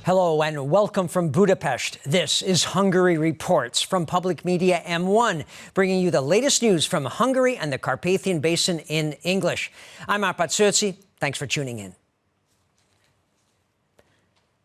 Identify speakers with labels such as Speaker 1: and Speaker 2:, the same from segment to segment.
Speaker 1: Hello and welcome from Budapest. This is Hungary Reports from Public Media M1, bringing you the latest news from Hungary and the Carpathian Basin in English. I'm Arpad Szőci. Thanks for tuning in.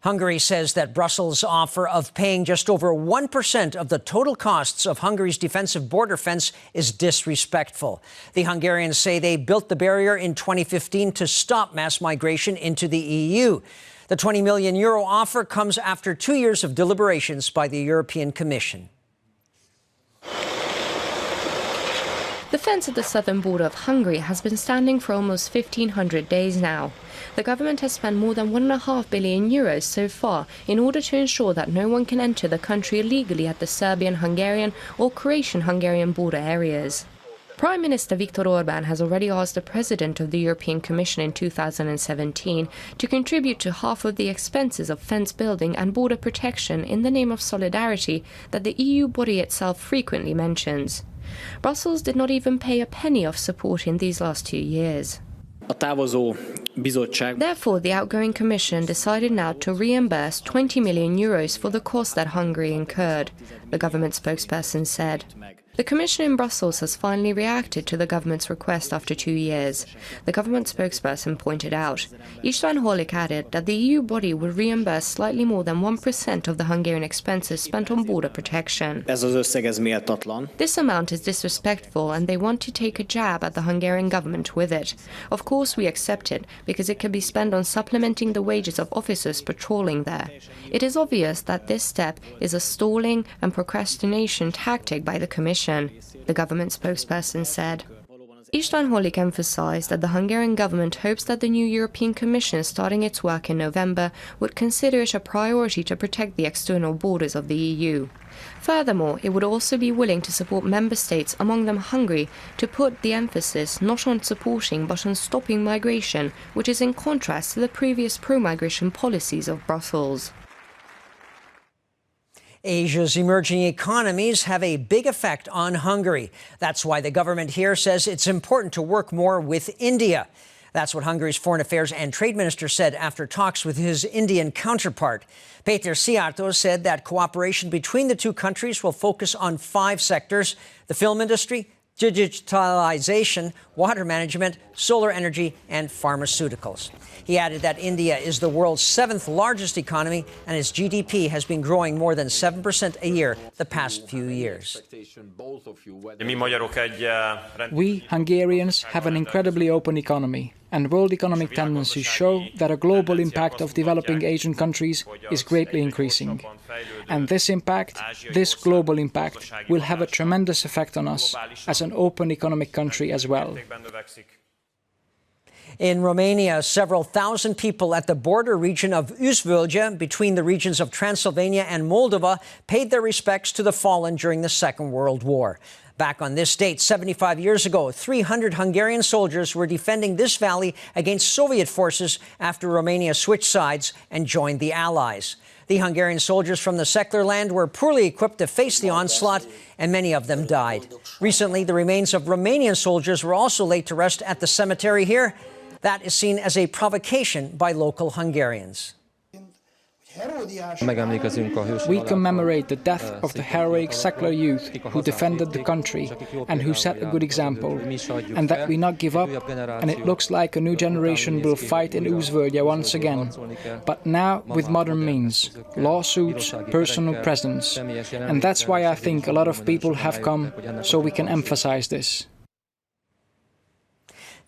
Speaker 1: Hungary says that Brussels' offer of paying just over 1% of the total costs of Hungary's defensive border fence is disrespectful. The Hungarians say they built the barrier in 2015 to stop mass migration into the EU. The €20 million offer comes after 2 years of deliberations by the European Commission.
Speaker 2: The fence at the southern border of Hungary has been standing for almost 1,500 days now. The government has spent more than €1.5 billion so far in order to ensure that no one can enter the country illegally at the Serbian-Hungarian or Croatian-Hungarian border areas. Prime Minister Viktor Orbán has already asked the President of the European Commission in 2017 to contribute to half of the expenses of fence building and border protection in the name of solidarity that the EU body itself frequently mentions. Brussels did not even pay a penny of support in these last 2 years. Therefore, the outgoing Commission decided now to reimburse €20 million for the cost that Hungary incurred, the government spokesperson said. The Commission in Brussels has finally reacted to the government's request after 2 years. The government spokesperson pointed out. István Holik added that the EU body would reimburse slightly more than 1% of the Hungarian expenses spent on border protection. This amount is disrespectful and they want to take a jab at the Hungarian government with it. Of course we accept it, because it can be spent on supplementing the wages of officers patrolling there. It is obvious that this step is a stalling and procrastination tactic by the Commission, the government spokesperson said. István Holik emphasized that the Hungarian government hopes that the new European Commission, starting its work in November, would consider it a priority to protect the external borders of the EU. Furthermore, it would also be willing to support member states, among them Hungary, to put the emphasis not on supporting but on stopping migration, which is in contrast to the previous pro-migration policies of Brussels.
Speaker 1: Asia's emerging economies have a big effect on Hungary. That's why the government here says it's important to work more with India. That's what Hungary's Foreign Affairs and Trade Minister said after talks with his Indian counterpart. Péter Szijjártó said that cooperation between the two countries will focus on 5 sectors: the film industry, digitalization, water management, solar energy, and pharmaceuticals. He added that India is the world's 7th largest economy, and its GDP has been growing more than 7% a year the past few years.
Speaker 3: We, Hungarians, have an incredibly open economy, and world economic tendencies show that a global impact of developing Asian countries is greatly increasing. And this global impact, will have a tremendous effect on us as an open economic country as well.
Speaker 1: In Romania, several thousand people at the border region of Uzvölgye, between the regions of Transylvania and Moldova, paid their respects to the fallen during the Second World War. Back on this date, 75 years ago, 300 Hungarian soldiers were defending this valley against Soviet forces after Romania switched sides and joined the Allies. The Hungarian soldiers from the secular land were poorly equipped to face the onslaught, and many of them died. Recently, the remains of Romanian soldiers were also laid to rest at the cemetery here. That is seen as a provocation by local Hungarians.
Speaker 3: We commemorate the death of the heroic secular youth who defended the country and who set a good example, and that we not give up, and it looks like a new generation will fight in Uzvölgye once again, but now with modern means, lawsuits, personal presence, and that's why I think a lot of people have come, so we can emphasize this.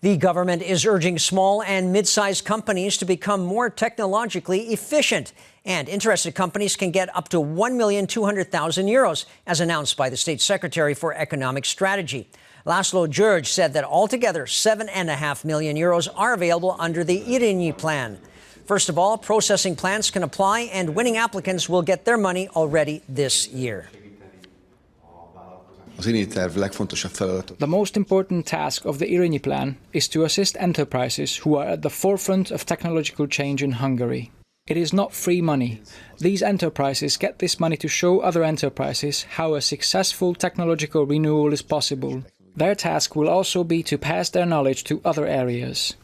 Speaker 1: The government is urging small and mid-sized companies to become more technologically efficient. And interested companies can get up to €1,200,000, as announced by the State Secretary for Economic Strategy. Laszlo György said that altogether €7.5 million are available under the Híradó plan. First of all, processing plants can apply, and winning applicants will get their money already this year.
Speaker 3: The most important task of the Híradó plan is to assist enterprises who are at the forefront of technological change in Hungary. It is not free money. These enterprises get this money to show other enterprises how a successful technological renewal is possible. Their task will also be to pass their knowledge to other areas.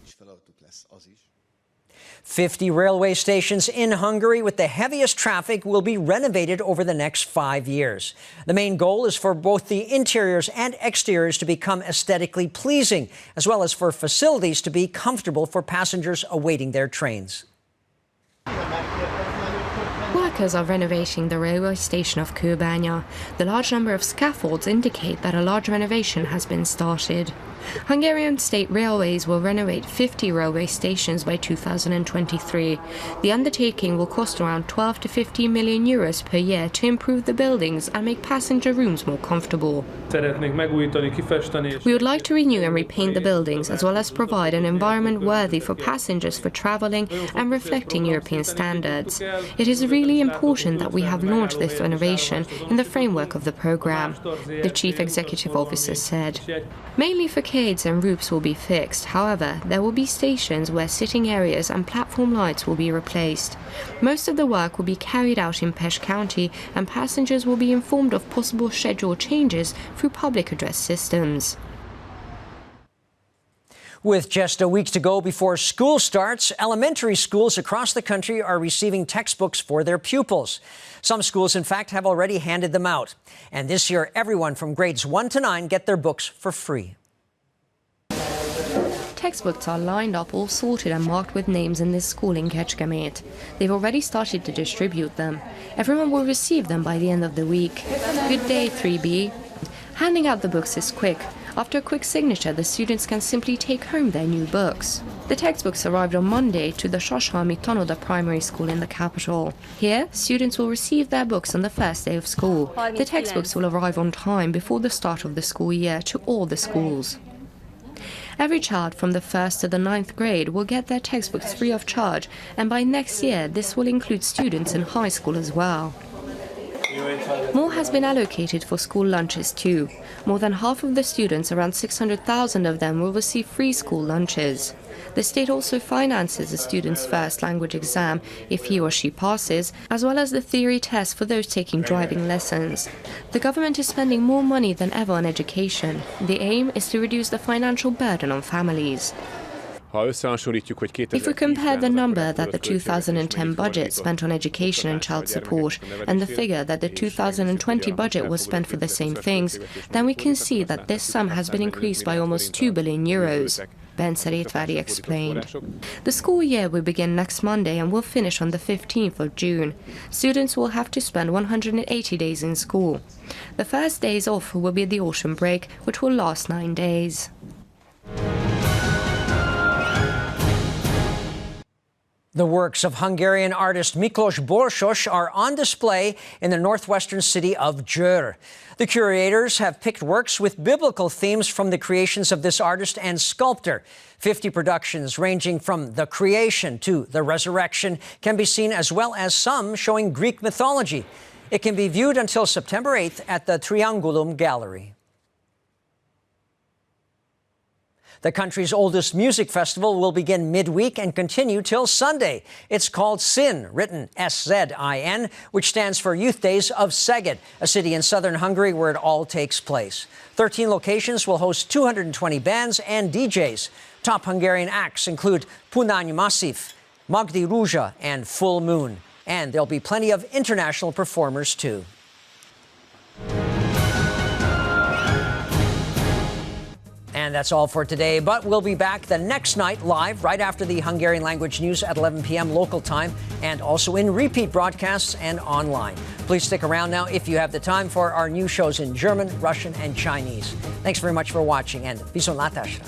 Speaker 1: 50 railway stations in Hungary with the heaviest traffic will be renovated over the next 5 years. The main goal is for both the interiors and exteriors to become aesthetically pleasing, as well as for facilities to be comfortable for passengers awaiting their trains.
Speaker 2: Workers are renovating the railway station of Kőbánya. The large number of scaffolds indicate that a large renovation has been started. Hungarian state railways will renovate 50 railway stations by 2023. The undertaking will cost around 12 to 15 million euros per year to improve the buildings and make passenger rooms more comfortable. We would like to renew and repaint the buildings, as well as provide an environment worthy for passengers for travelling and reflecting European standards. It is really important that we have launched this renovation in the framework of the programme, the chief executive officer said. Mainly facades and roofs will be fixed. However, there will be stations where sitting areas and platform lights will be replaced. Most of the work will be carried out in Pest County, and passengers will be informed of possible schedule changes through public address systems.
Speaker 1: With just a week to go before school starts, elementary schools across the country are receiving textbooks for their pupils. Some schools, in fact, have already handed them out. And this year, everyone from grades 1 to 9 get their books for free.
Speaker 2: Textbooks are lined up, all sorted and marked with names in this school in Kecskemét. They've already started to distribute them. Everyone will receive them by the end of the week. Good day, 3B. Handing out the books is quick. After a quick signature, the students can simply take home their new books. The textbooks arrived on Monday to the Sashalmi Tanoda Primary School in the capital. Here, students will receive their books on the first day of school. The textbooks will arrive on time before the start of the school year to all the schools. Every child from the 1st to the 9th grade will get their textbooks free of charge, and by next year this will include students in high school as well. More has been allocated for school lunches too. More than half of the students, around 600,000 of them, will receive free school lunches. The state also finances the student's first language exam if he or she passes, as well as the theory test for those taking driving lessons. The government is spending more money than ever on education. The aim is to reduce the financial burden on families. If we compare the number that the 2010 budget spent on education and child support and the figure that the 2020 budget was spent for the same things, then we can see that this sum has been increased by almost 2 billion euros. Bence Rétvári explained. The school year will begin next Monday and will finish on the 15th of June. Students will have to spend 180 days in school. The first days off will be the autumn break, which will last 9 days.
Speaker 1: The works of Hungarian artist Miklós Borsos are on display in the northwestern city of Győr. The curators have picked works with biblical themes from the creations of this artist and sculptor. 50 productions ranging from the creation to the resurrection can be seen, as well as some showing Greek mythology. It can be viewed until September 8th at the Triangulum Gallery. The country's oldest music festival will begin midweek and continue till Sunday. It's called SZIN, written S-Z-I-N, which stands for Youth Days of Szeged, a city in southern Hungary where it all takes place. 13 locations will host 220 bands and DJs. Top Hungarian acts include Punany Massiv, Magdi Rúzsa, and Full Moon. And there'll be plenty of international performers, too. And that's all for today, but we'll be back the next night live right after the Hungarian language news at 11 p.m. local time, and also in repeat broadcasts and online. Please stick around now if you have the time for our new shows in German, Russian, and Chinese. Thanks very much for watching, and viszontlátásra!